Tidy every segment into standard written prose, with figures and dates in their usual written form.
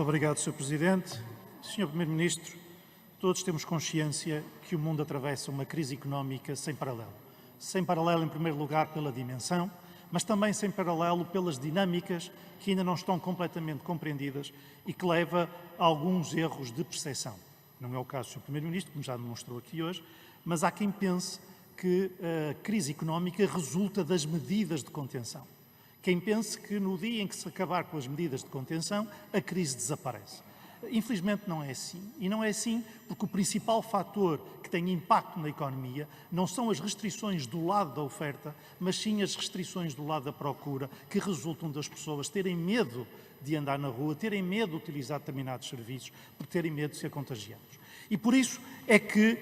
Muito obrigado, Sr. Presidente. Sr. Primeiro-Ministro, todos temos consciência que o mundo atravessa uma crise económica sem paralelo. Sem paralelo, em primeiro lugar, pela dimensão, mas também sem paralelo pelas dinâmicas que ainda não estão completamente compreendidas e que leva a alguns erros de percepção. Não é o caso do Sr. Primeiro-Ministro, como já demonstrou aqui hoje, mas há quem pense que a crise económica resulta das medidas de contenção. Quem pense que no dia em que se acabar com as medidas de contenção, a crise desaparece. Infelizmente não é assim. E não é assim porque o principal fator que tem impacto na economia não são as restrições do lado da oferta, mas sim as restrições do lado da procura, que resultam das pessoas terem medo de andar na rua, terem medo de utilizar determinados serviços, por terem medo de ser contagiados. E por isso é que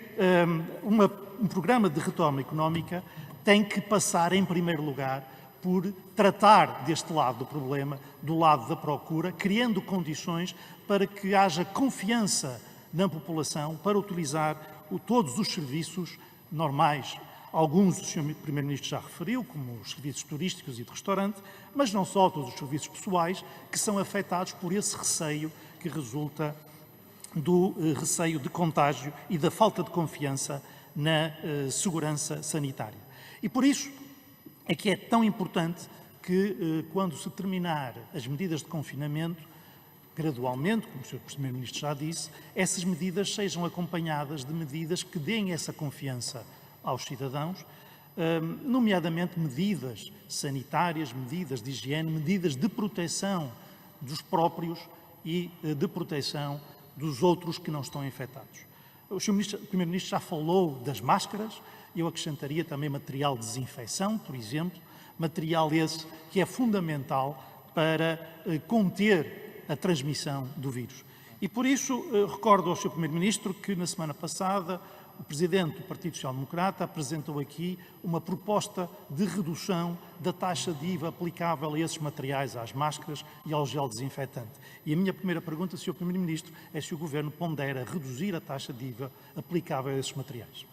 um programa de retoma económica tem que passar, em primeiro lugar, por tratar deste lado do problema, do lado da procura, criando condições para que haja confiança na população para utilizar todos os serviços normais. Alguns o Sr. Primeiro-Ministro já referiu, como os serviços turísticos e de restaurante, mas não só todos os serviços pessoais que são afetados por esse receio que resulta do receio de contágio e da falta de confiança na segurança sanitária. E por isso é que é tão importante que, quando se terminar as medidas de confinamento, gradualmente, como o Sr. Primeiro-Ministro já disse, essas medidas sejam acompanhadas de medidas que deem essa confiança aos cidadãos, nomeadamente medidas sanitárias, medidas de higiene, medidas de proteção dos próprios e de proteção dos outros que não estão infectados. O Sr. Primeiro-Ministro já falou das máscaras. Eu acrescentaria também material de desinfecção, por exemplo, material esse que é fundamental para conter a transmissão do vírus. E por isso recordo ao Sr. Primeiro-Ministro que na semana passada o Presidente do Partido Social Democrata apresentou aqui uma proposta de redução da taxa de IVA aplicável a esses materiais, às máscaras e ao gel desinfetante. E a minha primeira pergunta, Sr. Primeiro-Ministro, é se o Governo pondera reduzir a taxa de IVA aplicável a esses materiais.